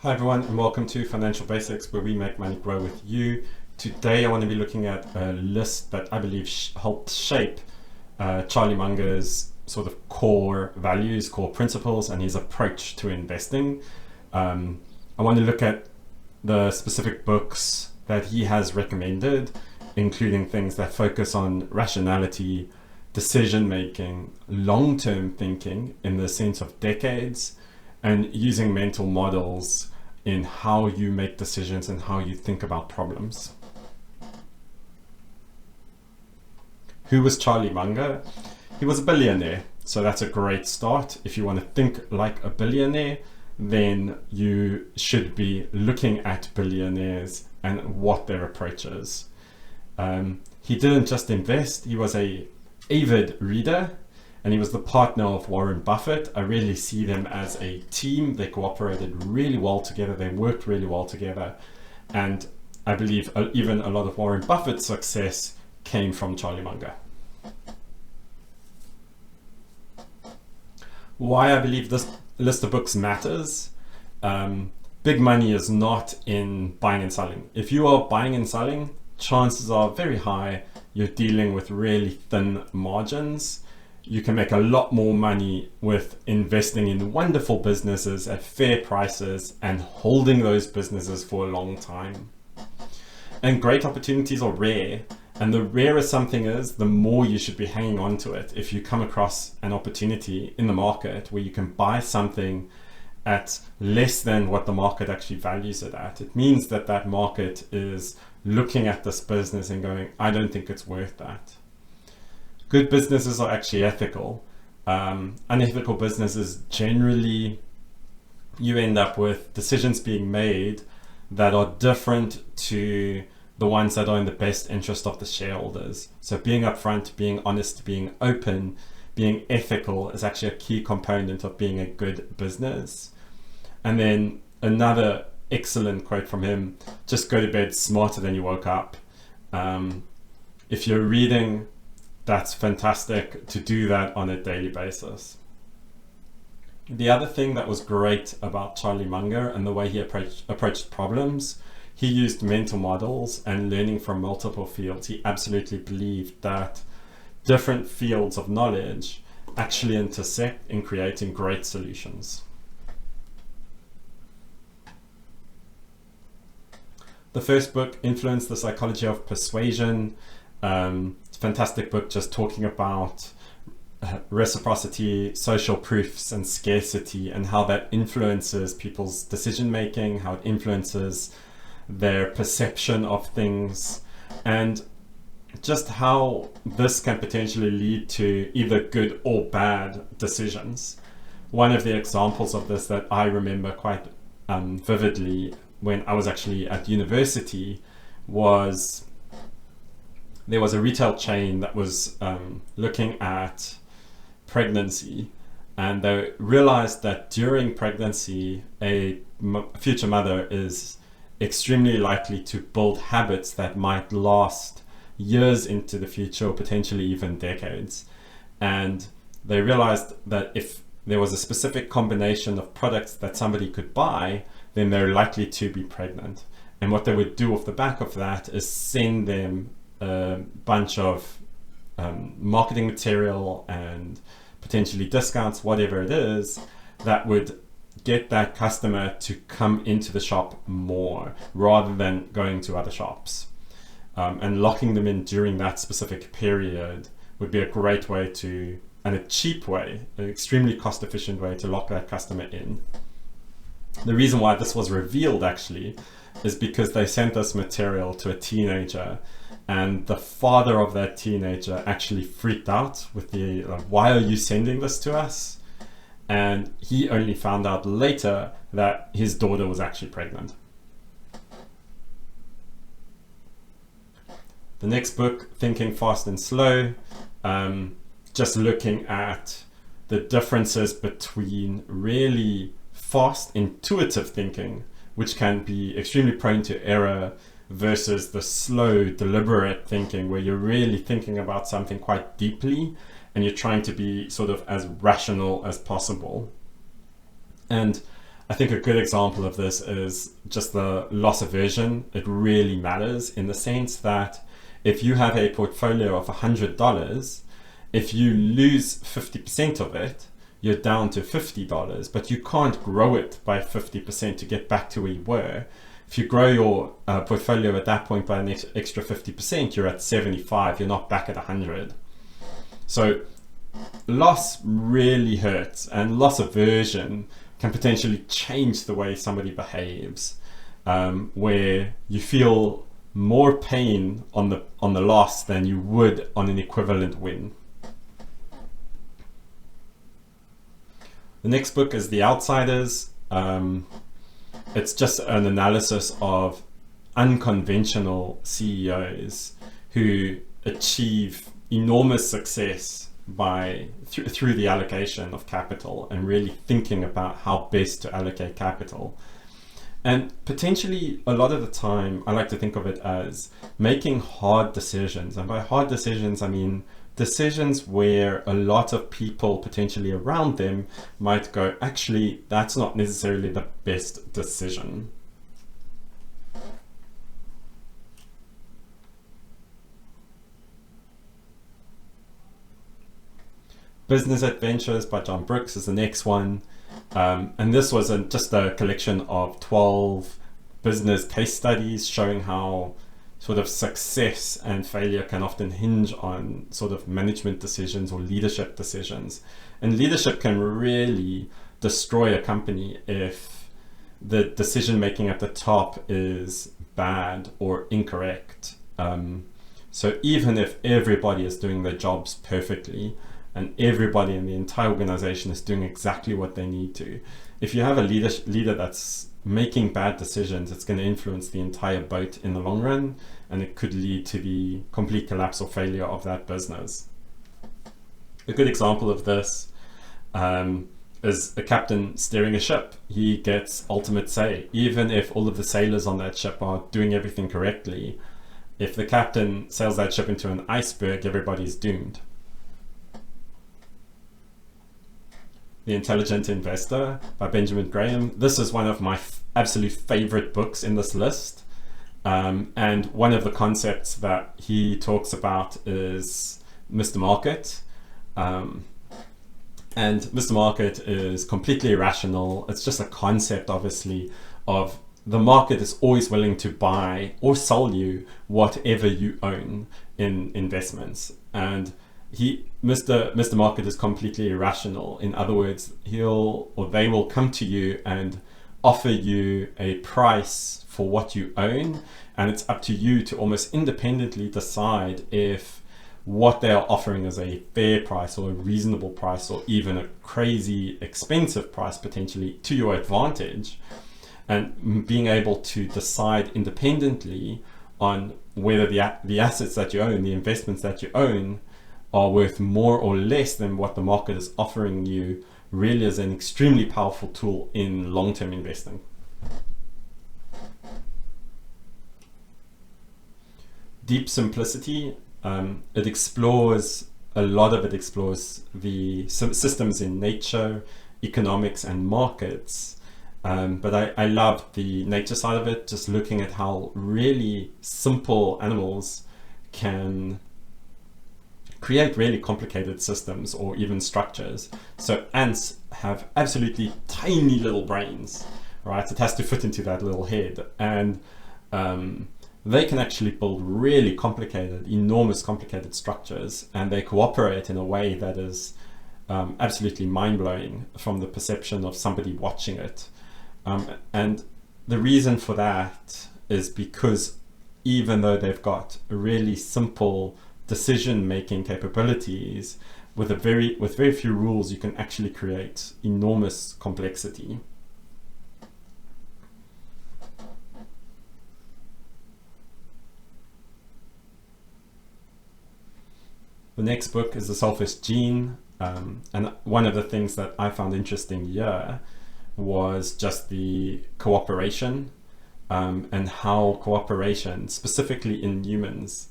Hi everyone, and welcome to Financial Basics, where we make money grow with you. Today I want to be looking at a list that I believe helped shape Charlie Munger's sort of core values, core principles, and his approach to investing. I want to look at the specific books that he has recommended, including things that focus on rationality, decision making, long-term thinking in the sense of decades, and using mental models in how you make decisions and how you think about problems. Who was Charlie Munger? He was a billionaire, so that's a great start. If you want to think like a billionaire, then you should be looking at billionaires and what their approach is. He didn't just invest, he was an avid reader, and he was the partner of Warren Buffett. I really see them as a team. They cooperated really well together. They worked really well together. And I believe even a lot of Warren Buffett's success came from Charlie Munger. Why I believe this list of books matters. Big money is not in buying and selling. If you are buying and selling, chances are very high you're dealing with really thin margins. You can make a lot more money with investing in wonderful businesses at fair prices and holding those businesses for a long time. And great opportunities are rare. And the rarer something is, the more you should be hanging on to it. If you come across an opportunity in the market where you can buy something at less than what the market actually values it at, it means that that market is looking at this business and going, I don't think it's worth that. Good businesses are actually ethical. Unethical businesses, generally, you end up with decisions being made that are different to the ones that are in the best interest of the shareholders. So being upfront, being honest, being open, being ethical is actually a key component of being a good business. And then another excellent quote from him, just go to bed smarter than you woke up. If you're reading, that's fantastic to do that on a daily basis. The other thing that was great about Charlie Munger and the way he approached problems, he used mental models and learning from multiple fields. He absolutely believed that different fields of knowledge actually intersect in creating great solutions. The first book, Influence, the Psychology of Persuasion. Fantastic book, just talking about reciprocity, social proofs, and scarcity, and how that influences people's decision making, how it influences their perception of things, and just how this can potentially lead to either good or bad decisions. One of the examples of this that I remember quite vividly when I was actually at university was there was a retail chain that was looking at pregnancy, and they realized that during pregnancy, a future mother is extremely likely to build habits that might last years into the future, or potentially even decades. And they realized that if there was a specific combination of products that somebody could buy, then they're likely to be pregnant. And what they would do off the back of that is send them a bunch of marketing material and potentially discounts, whatever it is, that would get that customer to come into the shop more rather than going to other shops. And locking them in during that specific period would be a great way to, and a cheap way, an extremely cost efficient way to lock that customer in. The reason why this was revealed actually is because they sent this material to a teenager, and the father of that teenager actually freaked out with the, why are you sending this to us? And he only found out later that his daughter was actually pregnant. The next book, Thinking Fast and Slow, just looking at the differences between really fast, intuitive thinking, which can be extremely prone to error, versus the slow, deliberate thinking, where you're really thinking about something quite deeply and you're trying to be sort of as rational as possible. And I think a good example of this is just the loss aversion. It really matters in the sense that if you have a portfolio of $100, if you lose 50% of it, you're down to $50, but you can't grow it by 50% to get back to where you were. If you grow your portfolio at that point by an extra 50%, you're at 75, you're not back at 100. So loss really hurts, and loss aversion can potentially change the way somebody behaves, where you feel more pain on the loss than you would on an equivalent win. The next book is The Outsiders. It's just an analysis of unconventional CEOs who achieve enormous success through the allocation of capital and really thinking about how best to allocate capital. And potentially a lot of the time I like to think of it as making hard decisions. And by hard decisions, I mean decisions where a lot of people potentially around them might go, actually, that's not necessarily the best decision. Business Adventures by John Brooks is the next one. And this was just a collection of 12 business case studies showing how sort of success and failure can often hinge on sort of management decisions or leadership decisions. And leadership can really destroy a company if the decision making at the top is bad or incorrect. So even if everybody is doing their jobs perfectly, and everybody in the entire organization is doing exactly what they need to, if you have a leader that's making bad decisions, it's going to influence the entire boat in the long run, and it could lead to the complete collapse or failure of that business. A good example of this is a captain steering a ship. He gets ultimate say. Even if all of the sailors on that ship are doing everything correctly, if the captain sails that ship into an iceberg, everybody's doomed. The Intelligent Investor by Benjamin Graham. This is one of my absolute favorite books in this list. And one of the concepts that he talks about is Mr. Market. And Mr. Market is completely irrational. It's just a concept, obviously, of the market is always willing to buy or sell you whatever you own in investments. And Mr. Market is completely irrational. In other words, they will come to you and offer you a price for what you own, and it's up to you to almost independently decide if what they are offering is a fair price or a reasonable price or even a crazy expensive price potentially to your advantage, and being able to decide independently on whether the assets that you own, the investments that you own, are worth more or less than what the market is offering you, really is an extremely powerful tool in long-term investing. Deep Simplicity, a lot of it explores the systems in nature, economics and markets. But I love the nature side of it, just looking at how really simple animals can create really complicated systems or even structures. So ants have absolutely tiny little brains, right? It has to fit into that little head. And they can actually build really complicated, enormous complicated structures, and they cooperate in a way that is absolutely mind-blowing from the perception of somebody watching it. And the reason for that is because even though they've got really simple decision-making capabilities, with very few rules, you can actually create enormous complexity. The next book is The Selfish Gene, and one of the things that I found interesting here was just the cooperation, and how cooperation, specifically in humans,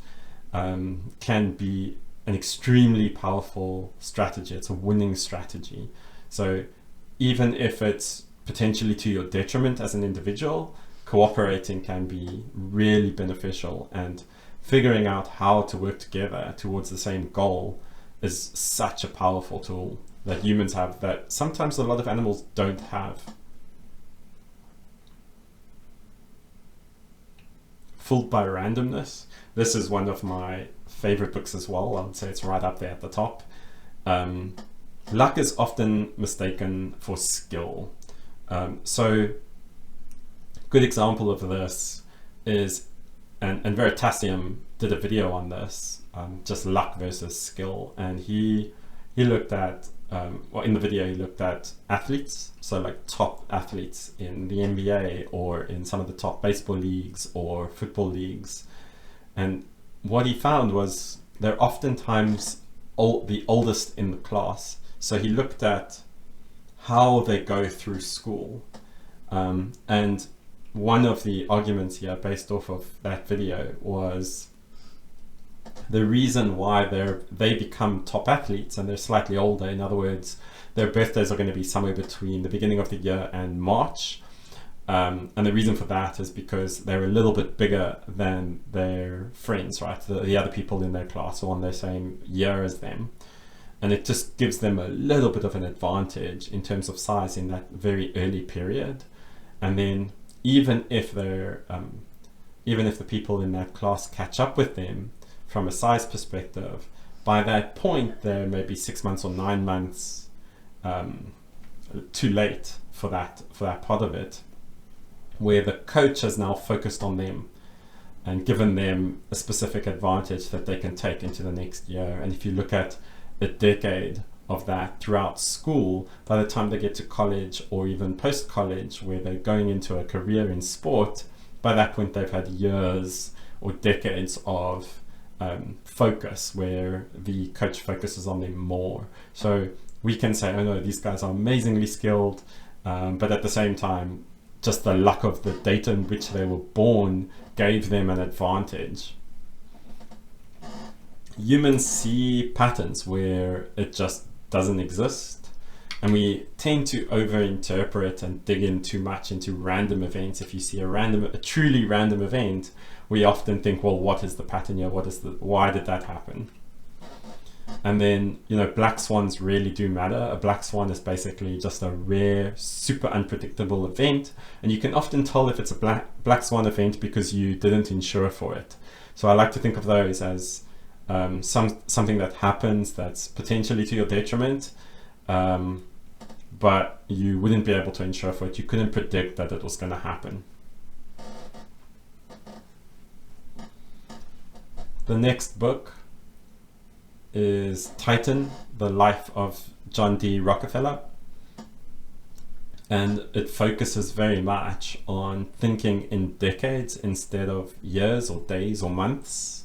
can be an extremely powerful strategy. It's a winning strategy. So even if it's potentially to your detriment as an individual, cooperating can be really beneficial, and figuring out how to work together towards the same goal is such a powerful tool that humans have that sometimes a lot of animals don't have. Fooled by Randomness. This is one of my favorite books as well. I would say it's right up there at the top. Luck is often mistaken for skill. So good example of this is, and Veritasium did a video on this, just luck versus skill. And he looked at, well, in the video he looked at athletes, so like top athletes in the NBA or in some of the top baseball leagues or football leagues. And what he found was they're oftentimes the oldest in the class. So he looked at how they go through school. And one of the arguments here based off of that video was the reason why they become top athletes and they're slightly older. In other words, their birthdays are going to be somewhere between the beginning of the year and March. And the reason for that is because they're a little bit bigger than their friends, right? The other people in their class or on their same year as them. And it just gives them a little bit of an advantage in terms of size in that very early period. And then even if the people in that class catch up with them from a size perspective, by that point they're maybe 6 months or 9 months too late for that part of it, where the coach has now focused on them and given them a specific advantage that they can take into the next year. And if you look at a decade of that throughout school, by the time they get to college or even post-college where they're going into a career in sport, by that point they've had years or decades of focus where the coach focuses on them more. So we can say, oh no, these guys are amazingly skilled, but at the same time, just the luck of the date in which they were born gave them an advantage. Humans see patterns where it just doesn't exist, and we tend to overinterpret and dig in too much into random events. If you see a truly random event, we often think, well, what is the pattern here? Why did that happen? And then, black swans really do matter. A black swan is basically just a rare, super unpredictable event. And you can often tell if it's a black swan event because you didn't insure for it. So I like to think of those as something that happens that's potentially to your detriment, but you wouldn't be able to insure for it. You couldn't predict that it was going to happen. The next book is Titan, The Life of John D. Rockefeller. And it focuses very much on thinking in decades instead of years or days or months.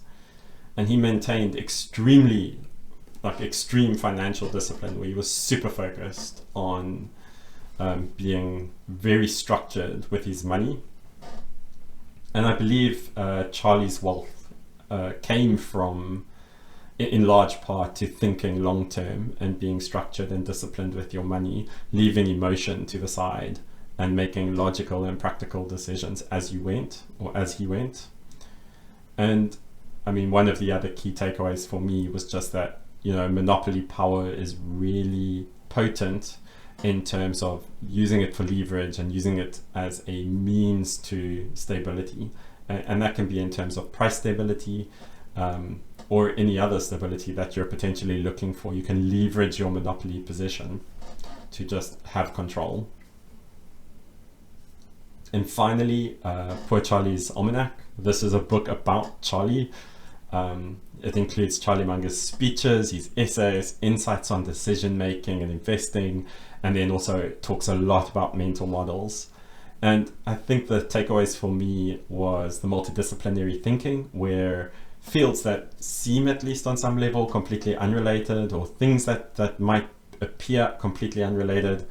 And he maintained extreme financial discipline, where he was super focused on being very structured with his money. And I believe Charlie's wealth came from, in large part, to thinking long term and being structured and disciplined with your money, leaving emotion to the side and making logical and practical decisions as he went. And I mean, one of the other key takeaways for me was just that, monopoly power is really potent in terms of using it for leverage and using it as a means to stability. And that can be in terms of price stability, or any other stability that you're potentially looking for. You can leverage your monopoly position to just have control. And finally, Poor Charlie's Almanac. This is a book about Charlie. It includes Charlie Munger's speeches, his essays, insights on decision making and investing, and then also talks a lot about mental models. And I think the takeaways for me was the multidisciplinary thinking, where fields that seem, at least on some level, completely unrelated, or things that might appear completely unrelated,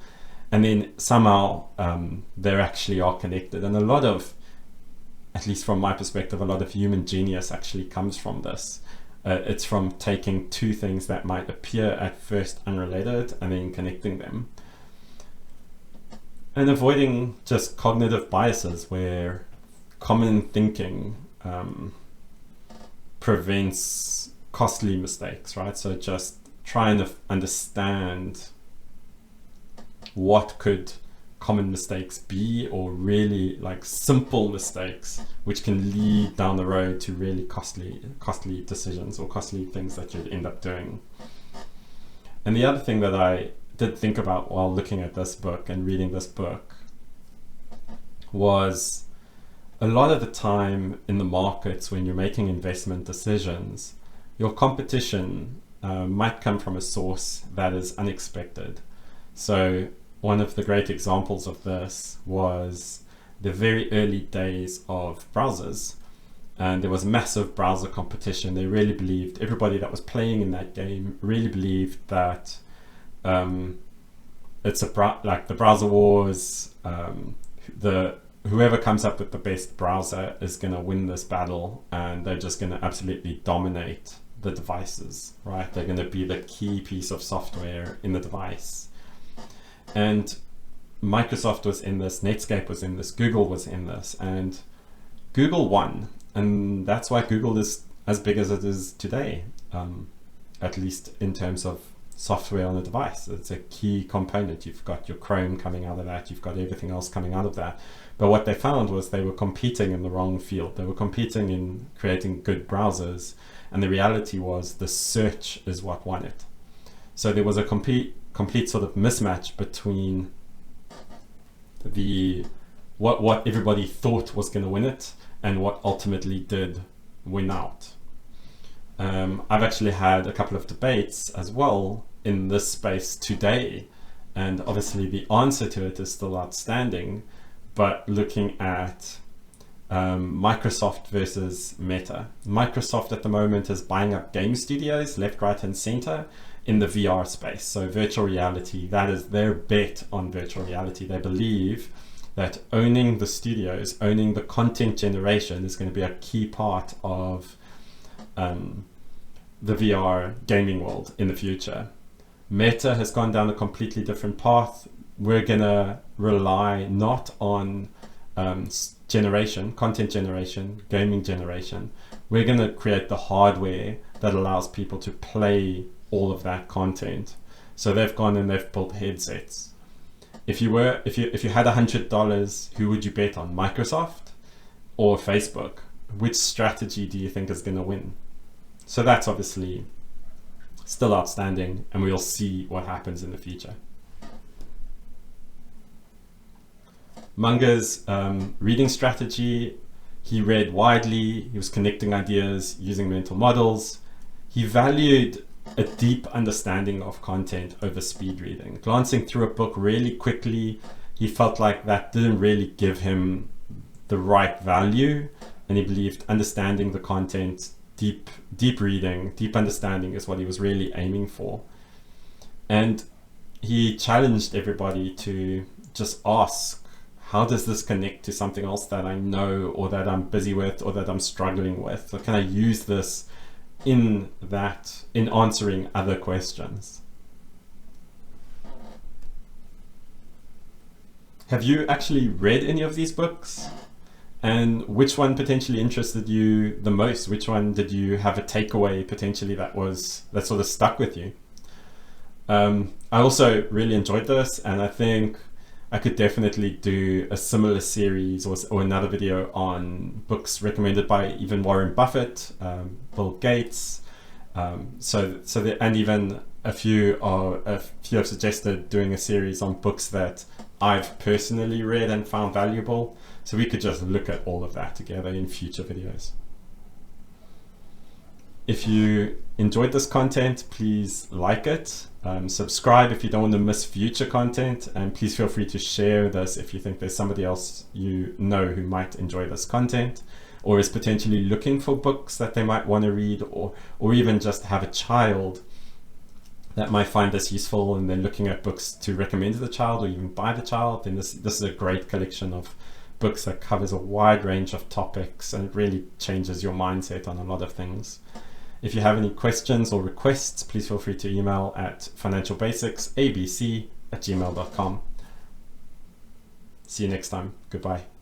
and then somehow they actually are connected. And a lot of, at least from my perspective, a lot of human genius actually comes from this. It's from taking two things that might appear at first unrelated and then connecting them. And avoiding just cognitive biases where common thinking prevents costly mistakes, right? So just trying to understand what could common mistakes be, or really like simple mistakes which can lead down the road to really costly decisions or costly things that you'd end up doing. And the other thing that I did think about while looking at this book and reading this book was a lot of the time in the markets when you're making investment decisions, your competition might come from a source that is unexpected. So one of the great examples of this was the very early days of browsers, and there was massive browser competition. They really believed, everybody that was playing in that game really believed that it's like the browser wars, whoever comes up with the best browser is going to win this battle, and they're just going to absolutely dominate the devices, right? They're going to be the key piece of software in the device. And Microsoft was in this, Netscape was in this, Google was in this, and Google won. And that's why Google is as big as it is today, at least in terms of software on a device. It's a key component. You've got your Chrome coming out of that, you've got everything else coming out of that. But what they found was they were competing in the wrong field. They were competing in creating good browsers, and the reality was the search is what won it. So there was a complete sort of mismatch between what everybody thought was going to win it and what ultimately did win out. I've actually had a couple of debates as well in this space today, and obviously the answer to it is still outstanding, but looking at Microsoft versus Meta. Microsoft at the moment is buying up game studios left, right, and center in the VR space. So virtual reality, that is their bet on virtual reality. They believe that owning the studios, owning the content generation is going to be a key part of the VR gaming world in the future. Meta has gone down a completely different path. We're going to rely not on content generation, gaming generation. We're going to create the hardware that allows people to play all of that content. So they've gone and they've built headsets. If you had $100, who would you bet on, Microsoft or Facebook? Which strategy do you think is going to win? So that's obviously still outstanding, and we'll see what happens in the future. Munger's reading strategy, he read widely, he was connecting ideas using mental models. He valued a deep understanding of content over speed reading. Glancing through a book really quickly, he felt like that didn't really give him the right value, and he believed understanding the content, deep reading, deep understanding is what he was really aiming for. And he challenged everybody to just ask, how does this connect to something else that I know, or that I'm busy with, or that I'm struggling with? So can I use this in answering other questions? Have you actually read any of these books? And which one potentially interested you the most? Which one did you have a takeaway potentially that sort of stuck with you? I also really enjoyed this, and I think I could definitely do a similar series or another video on books recommended by even Warren Buffett, Bill Gates. And even a few have suggested doing a series on books that I've personally read and found valuable. So we could just look at all of that together in future videos. If you enjoyed this content, please like it. Subscribe if you don't want to miss future content, and please feel free to share this if you think there's somebody else you know who might enjoy this content, or is potentially looking for books that they might want to read, or even just have a child that might find this useful and they're looking at books to recommend to the child or even buy the child. Then this is a great collection of books that covers a wide range of topics, and it really changes your mindset on a lot of things. If you have any questions or requests, please feel free to email at financialbasicsabc@gmail.com. See you next time. Goodbye.